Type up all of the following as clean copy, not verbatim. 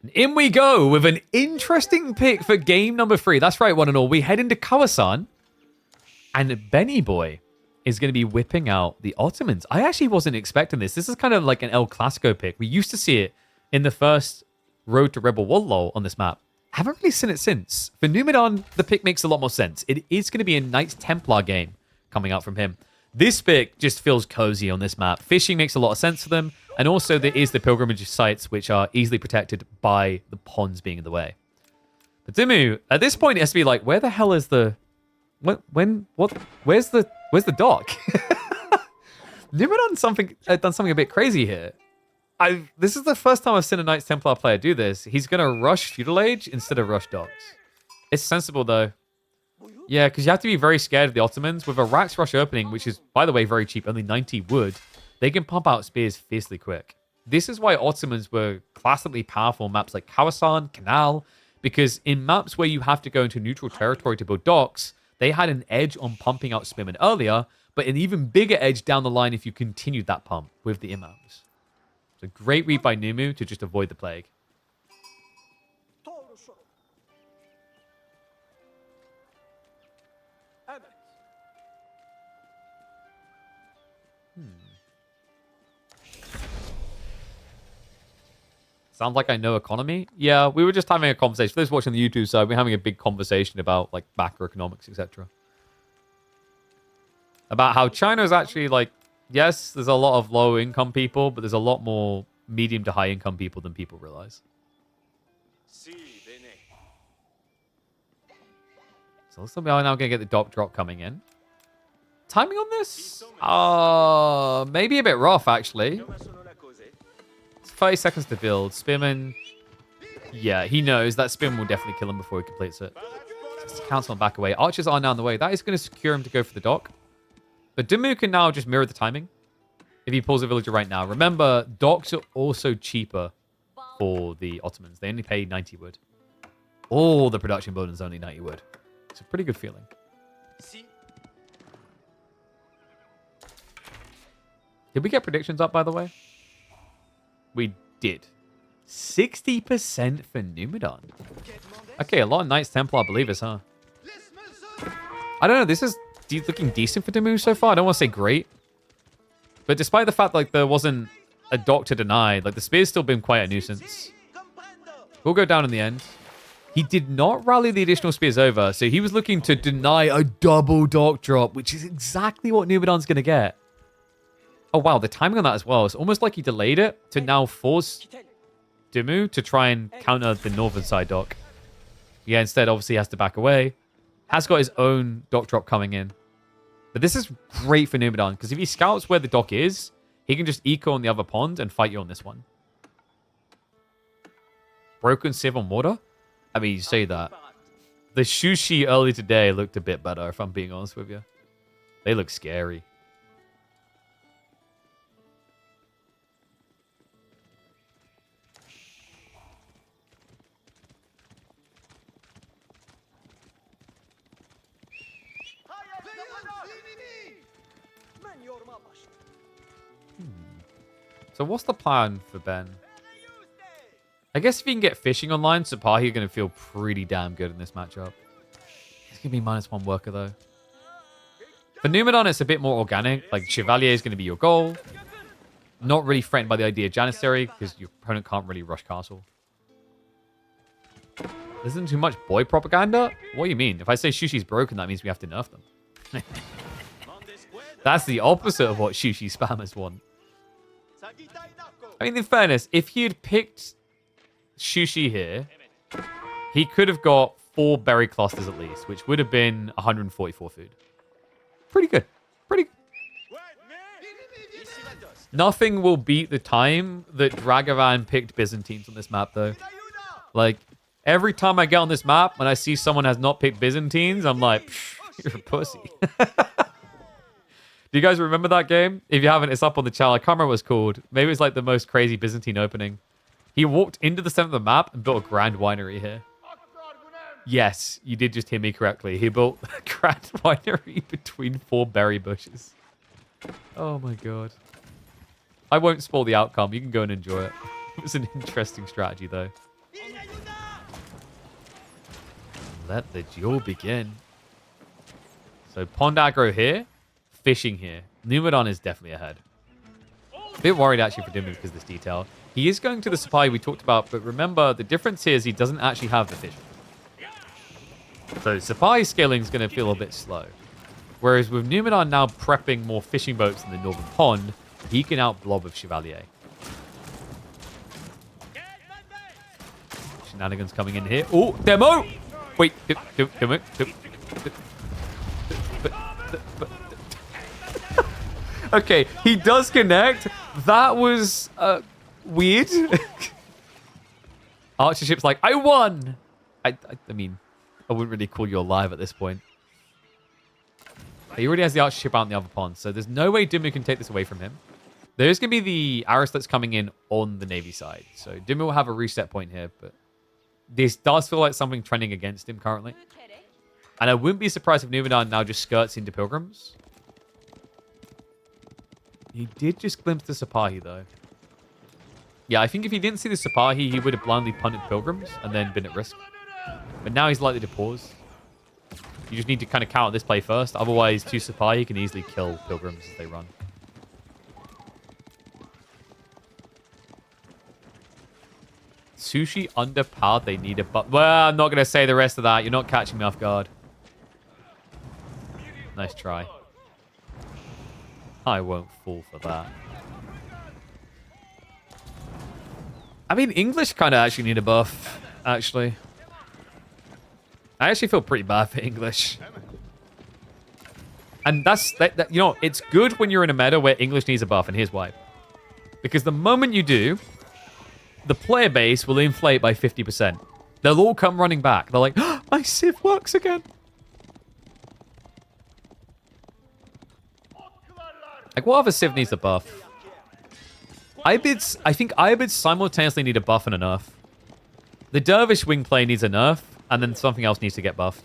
And in we go with an interesting pick for game number 3. That's right, one and all. We head into Kawasan, and Benny Boy is going to be whipping out the Ottomans. I actually wasn't expecting this. This is kind of like an El Clasico pick. We used to see it in the first Road to Rebel Warlord on this map. Haven't really seen it since. For Numidan, the pick makes a lot more sense. It is going to be a Knights Templar game coming out from him. This pick just feels cozy on this map. Fishing makes a lot of sense for them. And also there is the pilgrimage sites, which are easily protected by the ponds being in the way. But Dimu, at this point, it has to be like, where the hell is the... Where's the dock? Numidan's done something a bit crazy here. This is the first time I've seen a Knights Templar player do this. He's going to rush Feudal Age instead of rush docks. It's sensible, though. Yeah, because you have to be very scared of the Ottomans. With a Rax Rush opening, which is, by the way, very cheap, only 90 wood, they can pump out spears fiercely quick. This is why Ottomans were classically powerful in maps like Kawasan, Canal, because in maps where you have to go into neutral territory to build docks, they had an edge on pumping out spearmen earlier, but an even bigger edge down the line if you continued that pump with the imams. So great read by Numu to just avoid the plague. Sounds like I know economy. Yeah, we were just having a conversation. For those watching the YouTube side, we're having a big conversation about like macroeconomics, etc. About how China is actually like, yes, there's a lot of low income people, but there's a lot more medium to high income people than people realize. So looks like we are now going to get the dock drop coming in. Timing on this? Maybe a bit rough, actually. 30 seconds to build. Spearman, yeah, he knows that Spearman will definitely kill him before he completes it. Council on back away. Archers are now on the way. That is going to secure him to go for the dock. But Dimmu can now just mirror the timing if he pulls a villager right now. Remember, docks are also cheaper for the Ottomans. They only pay 90 wood. All the production bonus is only 90 wood. It's a pretty good feeling. Did we get predictions up, by the way? We did. 60% for Numidan. Okay, a lot of Knights Templar believers, huh? I don't know. This is looking decent for Dimmu so far. I don't want to say great. But despite the fact like there wasn't a dock to deny, like the spear's still been quite a nuisance. We'll go down in the end. He did not rally the additional spears over, so he was looking to deny a double dock drop, which is exactly what Numidan's going to get. Oh, wow, the timing on that as well. It's almost like he delayed it to now force Dimmu to try and counter the northern side dock. Yeah, instead, obviously, he has to back away. Has got his own dock drop coming in. But this is great for Numidan, because if he scouts where the dock is, he can just eco on the other pond and fight you on this one. Broken sieve on water? I mean, you say that. The sushi early today looked a bit better, if I'm being honest with you. They look scary. So what's the plan for Ben? I guess if you can get fishing online, Sapahi are going to feel pretty damn good in this matchup. It's going to be -1 worker, though. For Numidan, it's a bit more organic. Like, Chevalier is going to be your goal. Not really threatened by the idea of Janissary, because your opponent can't really rush castle. Isn't too much boy propaganda? What do you mean? If I say Shushi's broken, that means we have to nerf them. That's the opposite of what Shushi spammers want. I mean, in fairness, if he had picked Shushi here, he could have got 4 berry clusters at least, which would have been 144 food. Pretty good. Pretty good. Nothing will beat the time that Dragavan picked Byzantines on this map, though. Like, every time I get on this map, when I see someone has not picked Byzantines, I'm like, you're a pussy. Do you guys remember that game? If you haven't, it's up on the channel. I can't remember what it's called. Maybe it's like the most crazy Byzantine opening. He walked into the center of the map and built a grand winery here. Yes, you did just hear me correctly. He built a grand winery between 4 berry bushes. Oh my god. I won't spoil the outcome. You can go and enjoy it. It was an interesting strategy, though. Let the duel begin. So pond aggro here, fishing here. Numadon is definitely ahead. A bit worried actually for Dimmu because of this detail. He is going to the supply we talked about, but remember the difference here is he doesn't actually have the fishing. So supply scaling is going to feel a bit slow. Whereas with Numadon now prepping more fishing boats in the northern pond, he can outblob with Chevalier. Shenanigans coming in here. Oh, demo! Wait, demo. Okay, he does connect. That was weird. Archer ship's like, I won! I mean, I wouldn't really call you alive at this point. He already has the archer ship out in the other pond, so there's no way Dimmu can take this away from him. There's going to be the Aristotes coming in on the Navy side, so Dimmu will have a reset point here, but this does feel like something trending against him currently. And I wouldn't be surprised if Numadon now just skirts into Pilgrims. He did just glimpse the Sipahi, though. Yeah, I think if he didn't see the Sipahi, he would have blindly punted Pilgrims and then been at risk. But now he's likely to pause. You just need to kind of counter this play first. Otherwise, 2 Sipahi can easily kill Pilgrims as they run. Sushi underpowered. They need a well, I'm not going to say the rest of that. You're not catching me off guard. Nice try. I won't fall for that. I mean, English kind of actually need a buff, actually. I actually feel pretty bad for English. And you know, it's good when you're in a meta where English needs a buff, and here's why. Because the moment you do, the player base will inflate by 50%. They'll all come running back. They're like, oh, my Civ works again. Like, what other Civ needs a buff? I think Ibids simultaneously need a buff and a nerf. The Dervish wing play needs a nerf, and then something else needs to get buffed.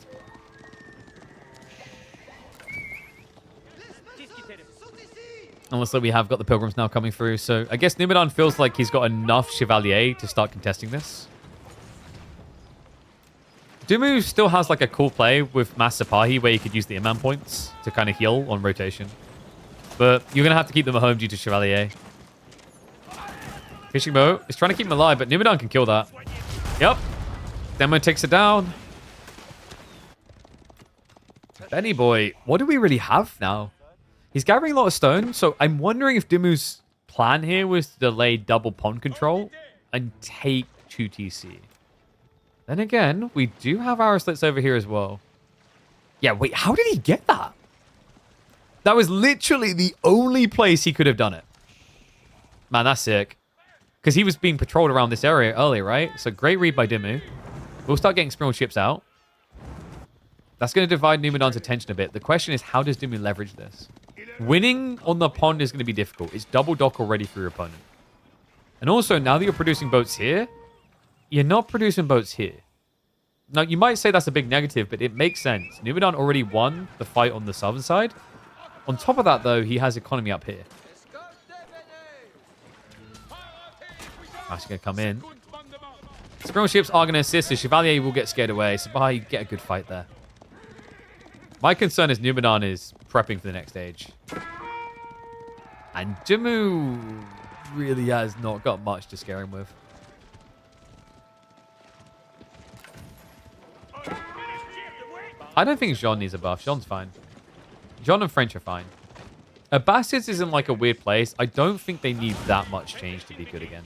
Unless we have got the Pilgrims now coming through. So I guess Numadon feels like he's got enough Chevalier to start contesting this. Dimmu still has like a cool play with Mass Sipahi where you could use the Imam points to kind of heal on rotation. But you're going to have to keep them at home due to Chevalier. Fishing boat is trying to keep him alive, but Numadon can kill that. Yep. Demo takes it down. Benny boy, what do we really have now? He's gathering a lot of stone, so I'm wondering if Dimmu's plan here was to delay double pond control and take 2 TC. Then again, we do have our slits over here as well. Yeah, wait, how did he get that? That was literally the only place he could have done it. Man, that's sick. Because he was being patrolled around this area earlier, right? So great read by Dimmu. We'll start getting Sprinkled ships out. That's going to divide Numadon's attention a bit. The question is, how does Dimmu leverage this? Winning on the pond is going to be difficult. It's double dock already for your opponent. And also, now that you're producing boats here, you're not producing boats here. Now, you might say that's a big negative, but it makes sense. Numadon already won the fight on the southern side. On top of that, though, he has economy up here. That's going to come in. Sprinkled ships are going to assist. The Chevalier will get scared away. So, you get a good fight there. My concern is Numadon is prepping for the next stage. And Dimmu really has not got much to scare him with. I don't think Jean needs a buff. Jean's fine. Jean and French are fine. Abbasids is in like a weird place. I don't think they need that much change to be good again.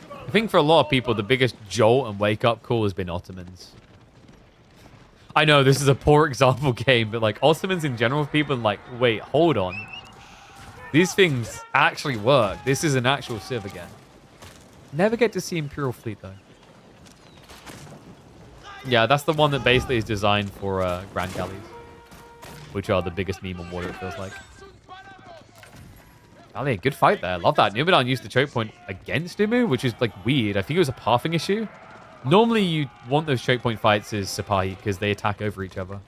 I think for a lot of people, the biggest jolt and wake-up call has been Ottomans. I know this is a poor example game, but like Ottomans in general, people are like, wait, hold on. These things actually work. This is an actual Civ again. Never get to see Imperial Fleet, though. Yeah, that's the one that basically is designed for Grand Galleys, which are the biggest meme on water, it feels like. Ali, good fight there. Love that. Numadon used the choke point against Dimmu, which is like weird. I think it was a pathing issue. Normally, you want those choke point fights as Sipahi because they attack over each other.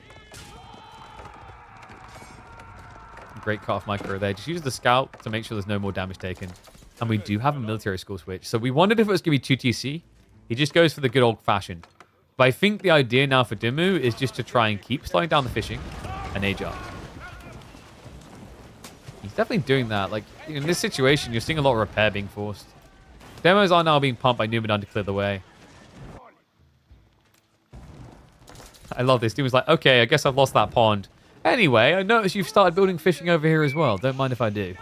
Great cut off micro there. Just use the scout to make sure there's no more damage taken. And we do have a military school switch. So we wondered if it was going to be 2TC. He just goes for the good old-fashioned. But I think the idea now for Dimmu is just to try and keep slowing down the fishing and age up. He's definitely doing that. Like, in this situation, you're seeing a lot of repair being forced. Demos are now being pumped by Numenor to clear the way. I love this. Dimmu's like, okay, I guess I've lost that pond. Anyway, I noticed you've started building fishing over here as well. Don't mind if I do.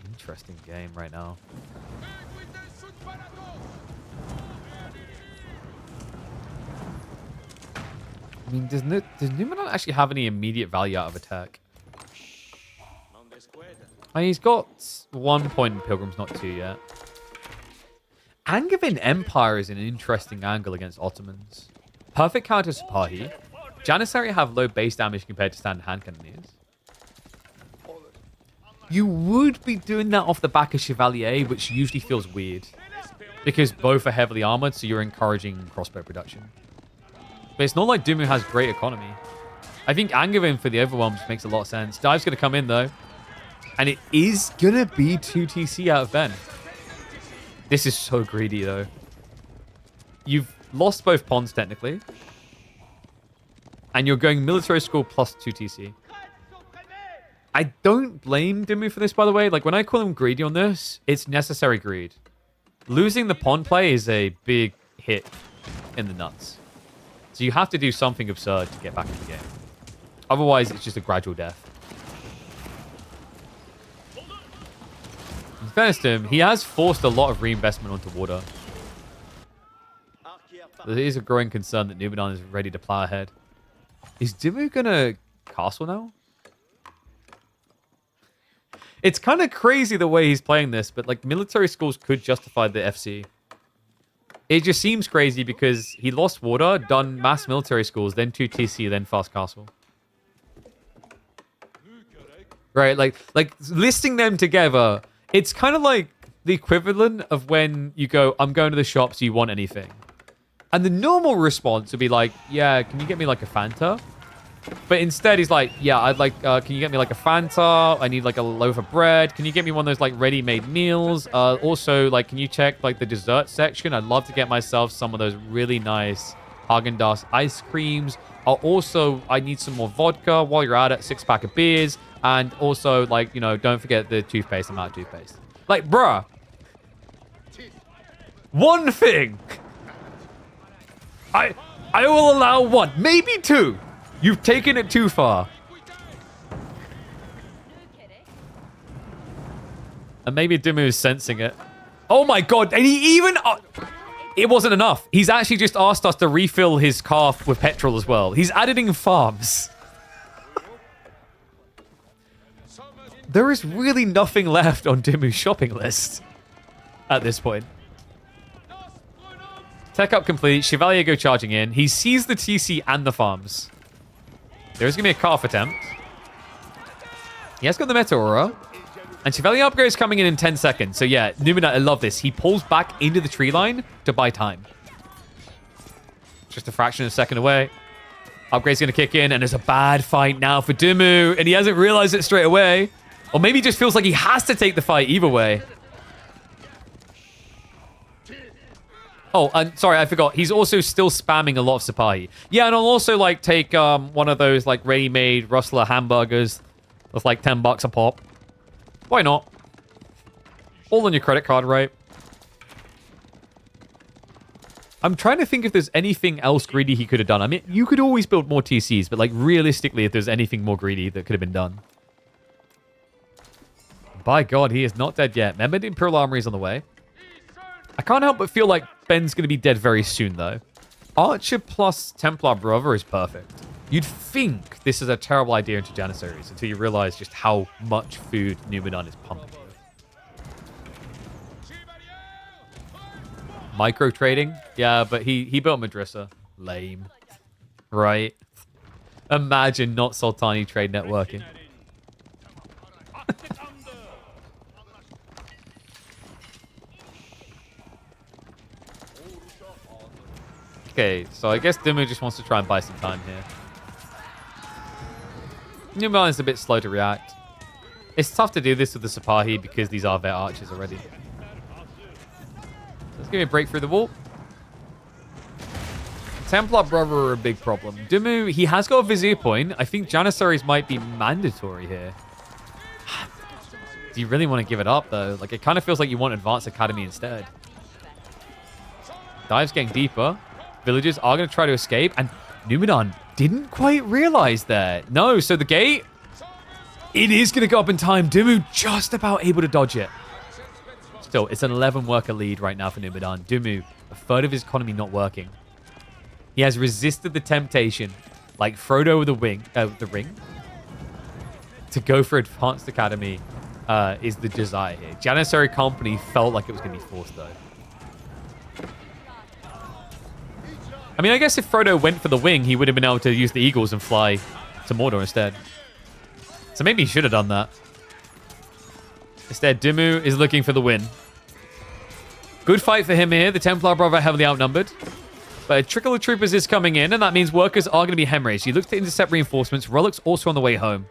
Interesting game right now. I mean, does Numenor actually have any immediate value out of attack? I mean, he's got 1 point in Pilgrims, not 2 yet. Angevin Empire is an interesting angle against Ottomans. Perfect counter Sipahi. Janissary have low base damage compared to standard hand cannoneers. You would be doing that off the back of Chevalier, which usually feels weird. Because both are heavily armored, so you're encouraging crossbow production. But it's not like Dimmu has great economy. I think Angevin for the overwhelm just makes a lot of sense. Dive's going to come in, though. And it is going to be 2TC out of Ben. This is so greedy, though. You've lost both pawns, technically. And you're going military school plus 2TC. I don't blame Dimmu for this, by the way. Like, when I call him greedy on this, it's necessary greed. Losing the pawn play is a big hit in the nuts. So you have to do something absurd to get back in the game. Otherwise, it's just a gradual death. In fairness to him, he has forced a lot of reinvestment onto water. There is a growing concern that Numenor is ready to plow ahead. Is Dimmu gonna castle now? It's kind of crazy the way he's playing this, but like military schools could justify the FC. It just seems crazy because he lost water, done mass military schools, then 2TC, then fast castle. Right, like listing them together, it's kind of like the equivalent of when you go, I'm going to the shops, do you want anything? And the normal response would be like, yeah, can you get me like a Fanta? But instead he's like, yeah, I'd like, can you get me like a Fanta? I need like a loaf of bread. Can you get me one of those like ready-made meals? Also, like, can you check like the dessert section? I'd love to get myself some of those really nice Haagen-Dazs ice creams. I need some more vodka while you're at it, 6-pack of beers. And also, like, you know, don't forget the toothpaste. I'm out of toothpaste. Like, bruh. One thing. I will allow one, maybe two. You've taken it too far. And maybe Dimmu is sensing it. Oh my god, and he even... it wasn't enough. He's actually just asked us to refill his car with petrol as well. He's added in farms. There is really nothing left on Dimmu's shopping list at this point. Tech up complete. Chevalier go charging in. He sees the TC and the farms. There's going to be a calf attempt. He has got the Meteora. And Chevalier upgrade is coming in 10 seconds. So yeah, Numenor, I love this. He pulls back into the tree line to buy time. Just a fraction of a second away. Upgrade's going to kick in, and there's a bad fight now for Dimmu. And he hasn't realized it straight away. Or maybe he just feels like he has to take the fight either way. Oh, and sorry, I forgot. He's also still spamming a lot of Sipahi. Yeah, and I'll also like take one of those like ready-made Rustler hamburgers with like $10 a pop. Why not? All on your credit card, right? I'm trying to think if there's anything else greedy he could have done. I mean, you could always build more TCs, but like realistically, if there's anything more greedy that could have been done. By God, he is not dead yet. Remember, the Imperial Armory is on the way. I can't help but feel like Ben's going to be dead very soon, though. Archer plus Templar Brother is perfect. You'd think this is a terrible idea into Janissaries until you realize just how much food Numenor is pumping. Micro trading? Yeah, but he built Madrissa. Lame. Right? Imagine not Sultani trade networking. Okay, so I guess Dimmu just wants to try and buy some time here. Numidan is a bit slow to react. It's tough to do this with the Sipahi because these are their archers already. Let's give me a break through the wall. Templar Brother are a big problem. Dumu, he has got a Vizier point. I think Janissaries might be mandatory here. Do you really want to give it up, though? Like, it kind of feels like you want Advanced Academy instead. Dive's getting deeper. Villagers are going to try to escape. And Numidan didn't quite realize that. No, so the gate, it is going to go up in time. Dumu just about able to dodge it. Still, it's an 11 worker lead right now for Numidan. Dumu, a third of his economy not working. He has resisted the temptation, like Frodo with the ring, to go for Advanced Academy is the desire here. Janissary Company felt like it was going to be forced, though. I mean, I guess if Frodo went for the wing, he would have been able to use the eagles and fly to Mordor instead. So maybe he should have done that. Instead, Dumu is looking for the win. Good fight for him here. The Templar Brother heavily outnumbered. But a trickle of troopers is coming in, and that means workers are going to be hemorrhaged. He looks to intercept reinforcements. Relics also on the way home.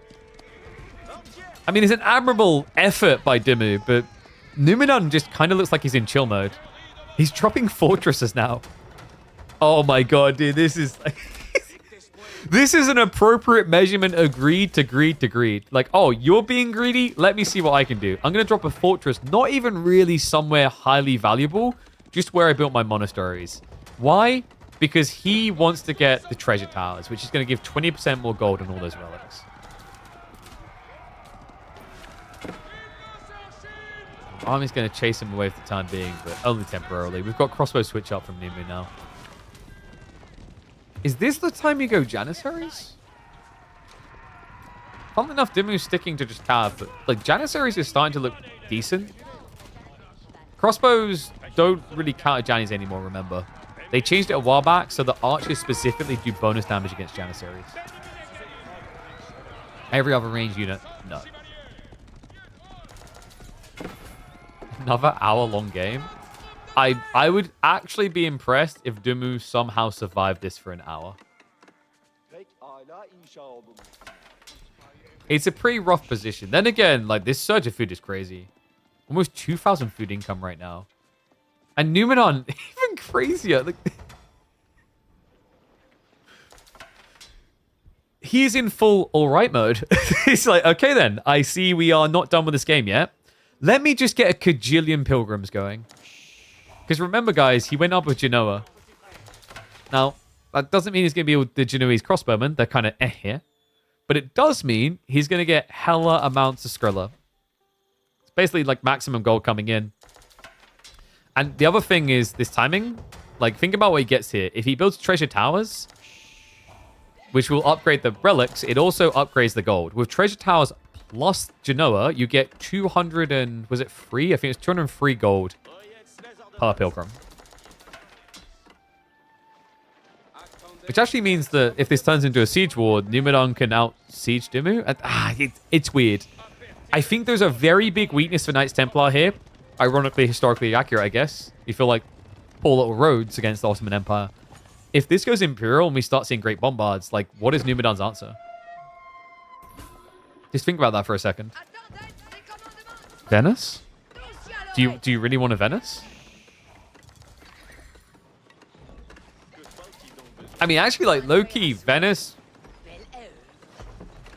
I mean, it's an admirable effort by Dumu, but Numidan just kind of looks like he's in chill mode. He's dropping fortresses now. Oh my god, dude, this is... this is an appropriate measurement of greed to greed to greed. Like, oh, you're being greedy? Let me see what I can do. I'm going to drop a fortress, not even really somewhere highly valuable, just where I built my monasteries. Why? Because he wants to get the treasure towers, which is going to give 20% more gold on all those relics. Army's going to chase him away for the time being, but only temporarily. We've got crossbow switch up from Numu now. Is this the time you go Janissaries? Funnily enough, Dimu's sticking to just cav, but like Janissaries is starting to look decent. Crossbows don't really counter Janis anymore, remember. They changed it a while back, so the archers specifically do bonus damage against Janissaries. Every other range unit, no. Another hour-long game. I would actually be impressed if Dumu somehow survived this for an hour. It's a pretty rough position. Then again, like, this surge of food is crazy. Almost 2,000 food income right now. And Numidan, even crazier. Like, he's in full alright mode. He's like, okay then, I see we are not done with this game yet. Let me just get a cajillion pilgrims going. Because remember, guys, he went up with Genoa. Now, that doesn't mean he's going to be with the Genoese crossbowmen. They're kind of here. But it does mean he's going to get hella amounts of Skrilla. It's basically like maximum gold coming in. And the other thing is this timing. Like, think about what he gets here. If he builds treasure towers, which will upgrade the relics, it also upgrades the gold. With treasure towers plus Genoa, you get 200 and... was it free? I think it's 203 gold per pilgrim. Which actually means that if this turns into a siege war, Numidan can out-siege Dumu. It's weird. I think there's a very big weakness for Knights Templar here. Ironically, historically accurate, I guess. You feel like poor little roads against the Ottoman Empire. If this goes Imperial and we start seeing great bombards, like, what is Numidan's answer? Just think about that for a second. Venice? Do you really want a Venice? I mean, actually, like, low-key, Venice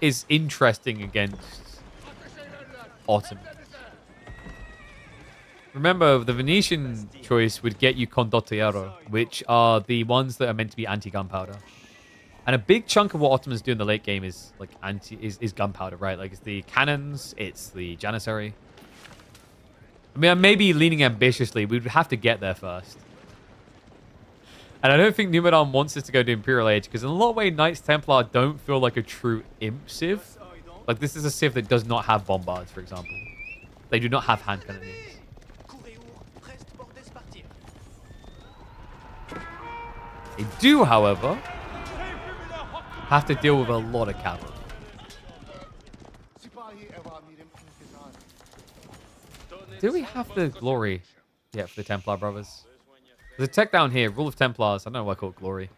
is interesting against Ottoman. Remember, the Venetian choice would get you Condottiero, which are the ones that are meant to be anti-gunpowder. And a big chunk of what Ottomans do in the late game is like is gunpowder, right? Like, it's the cannons, it's the Janissary. I mean, I may be leaning ambitiously. We would have to get there first. And I don't think Numidan wants us to go to Imperial Age, because in a lot of ways, Knights Templar don't feel like a true imp civ. Like, this is a civ that does not have bombards, for example. They do not have hand cannons. They do, however, have to deal with a lot of cavalry. Do we have the glory yet for the Templar brothers? There's a tech down here, Rule of Templars. I don't know why I call it glory.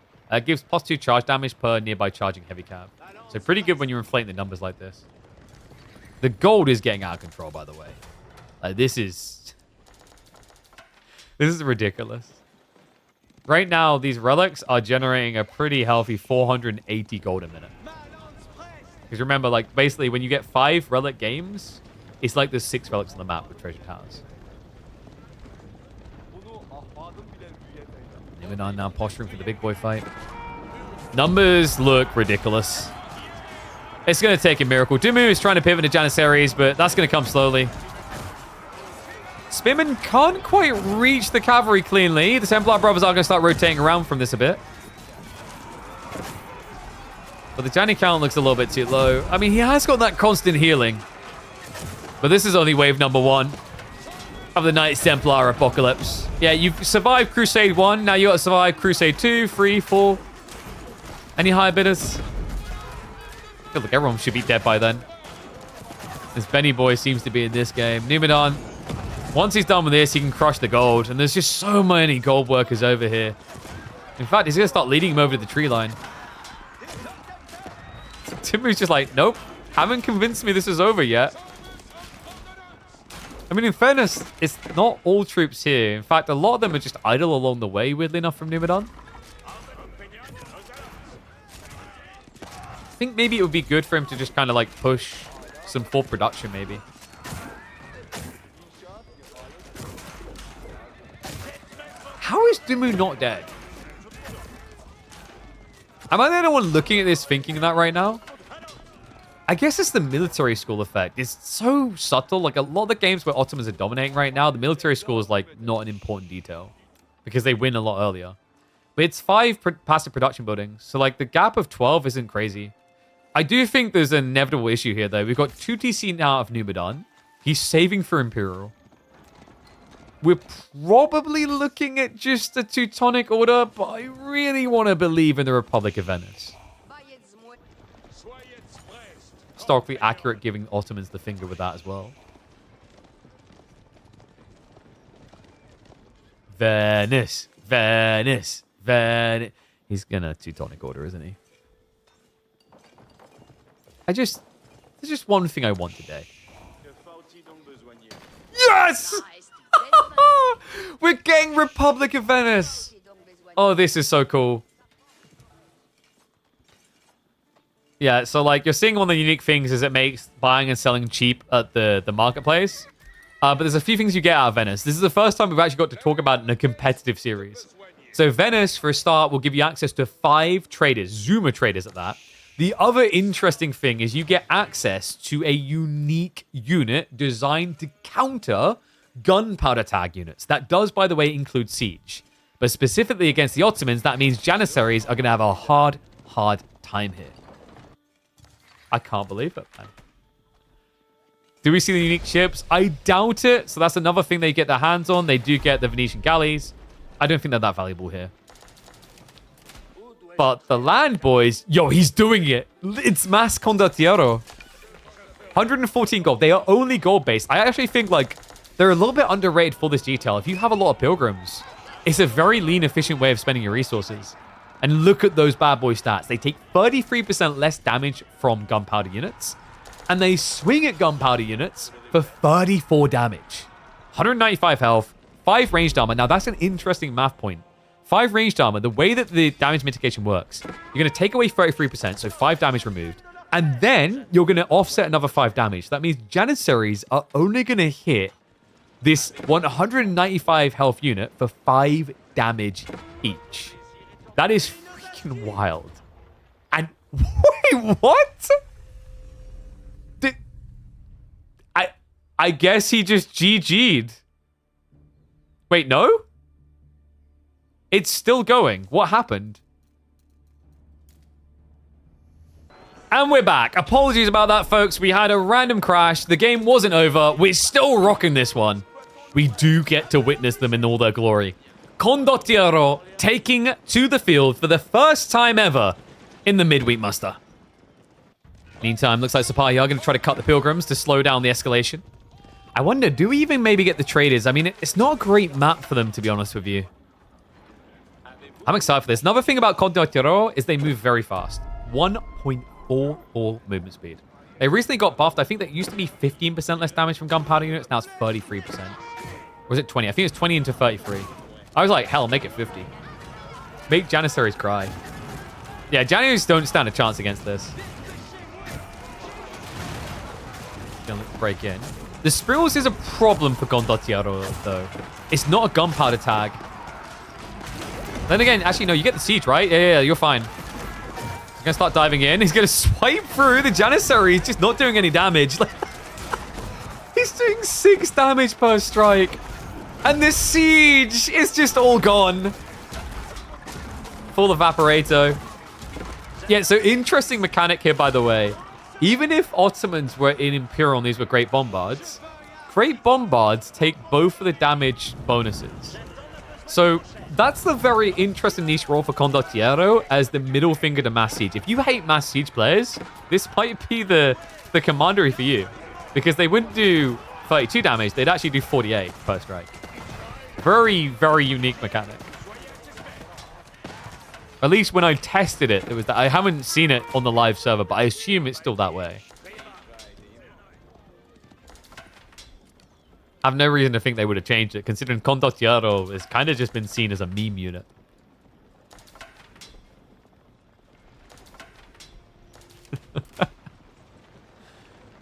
Gives +2 charge damage per nearby charging heavy cab. So pretty good when you're inflating the numbers like this. The gold is getting out of control, by the way. This is ridiculous. Right now, these relics are generating a pretty healthy 480 gold a minute. Because remember, like, basically, when you get 5 relic games, it's like there's 6 relics on the map with treasure towers. Nimidon now posturing for the big boy fight. Numbers look ridiculous. It's going to take a miracle. Dumu is trying to pivot to Janissaries, but that's going to come slowly. Spearman can't quite reach the cavalry cleanly. The Templar brothers are going to start rotating around from this a bit. But the Janny count looks a little bit too low. I mean, he has got that constant healing. But this is only wave number 1 of the Knights Templar Apocalypse. Yeah, you've survived Crusade 1. Now you got to survive Crusade 2, 3, 4. Any higher bidders? I feel like everyone should be dead by then. This Benny boy seems to be in this game. Numidon, once he's done with this, he can crush the gold. And there's just so many gold workers over here. In fact, he's going to start leading him over to the tree line. Timu's just like, nope, haven't convinced me this is over yet. I mean, in fairness, it's not all troops here. In fact, a lot of them are just idle along the way, weirdly enough, from Numidon. I think maybe it would be good for him to just kind of like push some full production, maybe. How is Dumu not dead? Am I the only one looking at this thinking that right now? I guess it's the military school effect. It's so subtle. Like a lot of the games where Ottomans are dominating right now, the military school is like not an important detail because they win a lot earlier. But it's 5 passive production buildings. So like the gap of 12 isn't crazy. I do think there's an inevitable issue here though. We've got 2 TC now of Numidon. He's saving for Imperial. We're probably looking at just a Teutonic Order, but I really want to believe in the Republic of Venice. Historically accurate, giving Ottomans the finger with that as well. Venice, Venice, Venice. He's gonna Teutonic Order, isn't he? There's just one thing I want today. Yes! We're getting Republic of Venice. Oh, this is so cool. Yeah, so like you're seeing one of the unique things is it makes buying and selling cheap at the marketplace. But there's a few things you get out of Venice. This is the first time we've actually got to talk about it in a competitive series. So Venice, for a start, will give you access to 5 traders, Zuma traders at that. The other interesting thing is you get access to a unique unit designed to counter gunpowder tag units. That does, by the way, include siege. But specifically against the Ottomans, that means Janissaries are going to have a hard time here. I can't believe it, man. Do we see the unique ships? I doubt it. So that's another thing they get their hands on. They do get the Venetian galleys. I don't think they're that valuable here. But the land boys, yo, he's doing it. It's mass Condottiero. 114 gold. They are only gold-based. I actually think, like, they're a little bit underrated for this detail. If you have a lot of pilgrims, it's a very lean, efficient way of spending your resources. And look at those bad boy stats. They take 33% less damage from gunpowder units. And they swing at gunpowder units for 34 damage. 195 health, 5 ranged armor. Now, that's an interesting math point. 5 ranged armor, the way that the damage mitigation works, you're going to take away 33%, so 5 damage removed. And then you're going to offset another 5 damage. That means Janissaries are only going to hit this 195 health unit for 5 damage each. That is freaking wild. And wait, what? I guess he just GG'd. Wait, no? It's still going. What happened? And we're back. Apologies about that, folks. We had a random crash. The game wasn't over. We're still rocking this one. We do get to witness them in all their glory. Condottiero taking to the field for the first time ever in the Midweek Muster. Meantime, looks like Sipahi are going to try to cut the Pilgrims to slow down the escalation. I wonder, do we even maybe get the traders? I mean, it's not a great map for them, to be honest with you. I'm excited for this. Another thing about Condottiero is they move very fast. 1.44 movement speed. They recently got buffed. I think that used to be 15% less damage from gunpowder units. Now it's 33%. Or was it 20? I think it's 20 into 33. I was like, hell, make it 50. Make Janissaries cry. Yeah, Janissaries don't stand a chance against this. Gonna break in. The Sprills is a problem for Condottiero, though. It's not a gunpowder tag. Then again, actually, no, you get the siege, right? Yeah, you're fine. He's gonna start diving in. He's gonna swipe through the Janissary. He's just not doing any damage. He's doing 6 damage per strike. And the siege is just all gone. Full evaporator. Yeah, so interesting mechanic here, by the way. Even if Ottomans were in Imperial and these were Great Bombards, Great Bombards take both of the damage bonuses. So that's the very interesting niche role for Condottiero as the middle finger to Mass Siege. If you hate Mass Siege players, this might be the commandery for you. Because they wouldn't do 32 damage, they'd actually do 48 per strike. Very, very unique mechanic. At least when I tested it, it was that. I haven't seen it on the live server, but I assume it's still that way. I have no reason to think they would have changed it, considering Condottiero has kind of just been seen as a meme unit.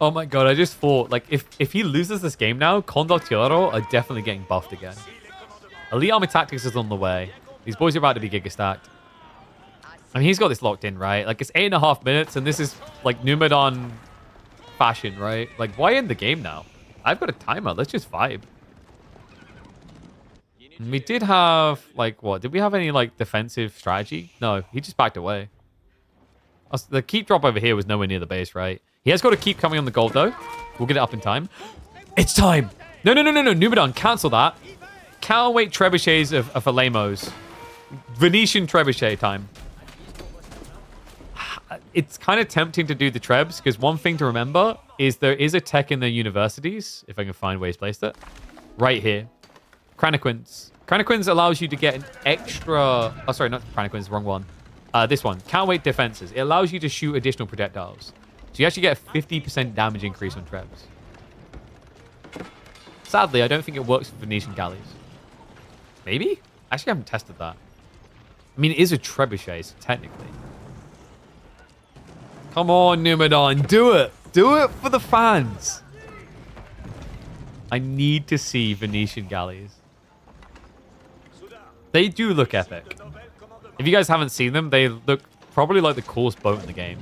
Oh my god, I just thought, like, if he loses this game now, Condottiero are definitely getting buffed again. Elite Army Tactics is on the way. These boys are about to be giga stacked. I mean, he's got this locked in, right? Like, it's 8.5 minutes, and this is, like, Numidan fashion, right? Like, why end the game now? I've got a timer. Let's just vibe. And we did have, like, what? Did we have any, like, defensive strategy? No, he just backed away. The keep drop over here was nowhere near the base, right? He has got to keep coming on the gold, though. We'll get it up in time. It's time! No. Numidan, cancel that. Counterweight trebuchets of Alemos. Venetian trebuchet time. It's kind of tempting to do the trebs, because one thing to remember is there is a tech in the universities, if I can find where he's placed it, right here. Cranaquins. Cranaquins allows you to get an extra... Oh, sorry, not Cranaquins, wrong one. This one, counterweight defenses. It allows you to shoot additional projectiles. So you actually get a 50% damage increase on trebs. Sadly, I don't think it works for Venetian galleys. Maybe? Actually, I haven't tested that. I mean, it is a trebuchet, so technically. Come on, Numidan. Do it. Do it for the fans. I need to see Venetian galleys. They do look epic. If you guys haven't seen them, they look probably like the coolest boat in the game.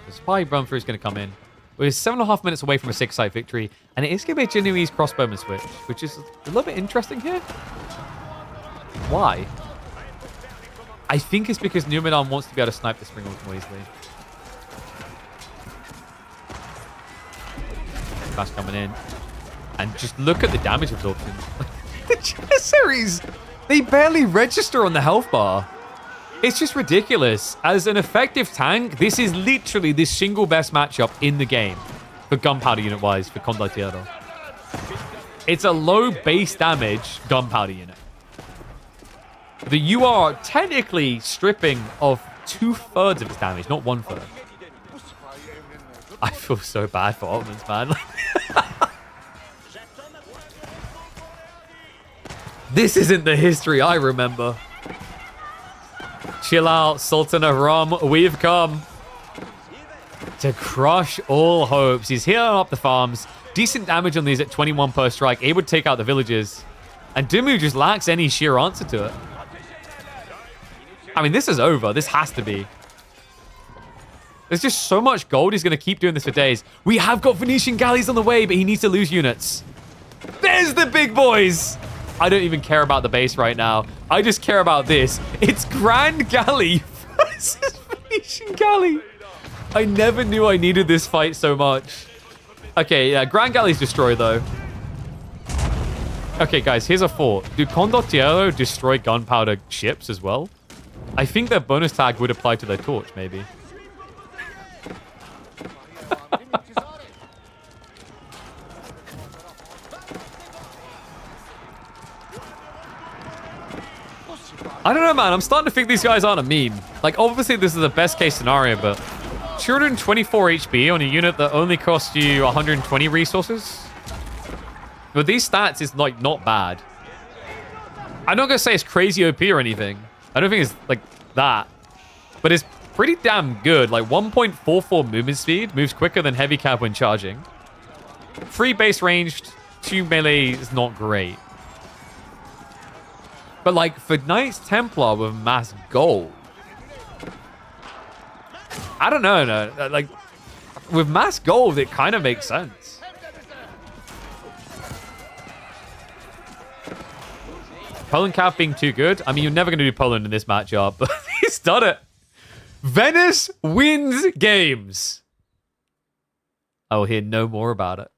The spy run through is going to come in. We're 7.5 minutes away from a 6-site victory, and it is going to be a Genoese crossbowman switch, which is a little bit interesting here. Why? I think it's because Numidan wants to be able to snipe the spring ultra more easily. Flash coming in. And just look at the damage absorption. The Janissaries, they barely register on the health bar. It's just ridiculous. As an effective tank, this is literally the single best matchup in the game for gunpowder unit-wise for Condottiero. It's a low base damage gunpowder unit. You are technically stripping of 2/3 of its damage, not 1/3. I feel so bad for Ottomans, man. This isn't the history I remember. Chill out, Sultan of Rum. We've come to crush all hopes. He's healing up the farms. Decent damage on these at 21 per strike. Able to take out the villages. And Dimmu just lacks any sheer answer to it. I mean, this is over. This has to be. There's just so much gold. He's going to keep doing this for days. We have got Venetian galleys on the way, but he needs to lose units. There's the big boys. I don't even care about the base right now. I just care about this. It's Grand Galley versus Venetian Galley. I never knew I needed this fight so much. Okay, yeah, Grand Galley's destroyed, though. Okay, guys, here's a thought. Do Condottiero destroy gunpowder ships as well? I think their bonus tag would apply to their torch, maybe. I don't know, man. I'm starting to think these guys aren't a meme. Like, obviously, this is the best case scenario, but 224 HP on a unit that only costs you 120 resources. With these stats, it's like not bad. I'm not gonna say it's crazy OP or anything. I don't think it's like that, but it's pretty damn good. Like 1.44 movement speed, moves quicker than heavy cav when charging. 3 base ranged, 2 melee is not great. But like for Knights Templar with mass gold, I don't know. No, like with mass gold, it kind of makes sense. Poland Cav being too good. I mean, you're never going to do Poland in this matchup, but he's done it. Venice wins games. I will hear no more about it.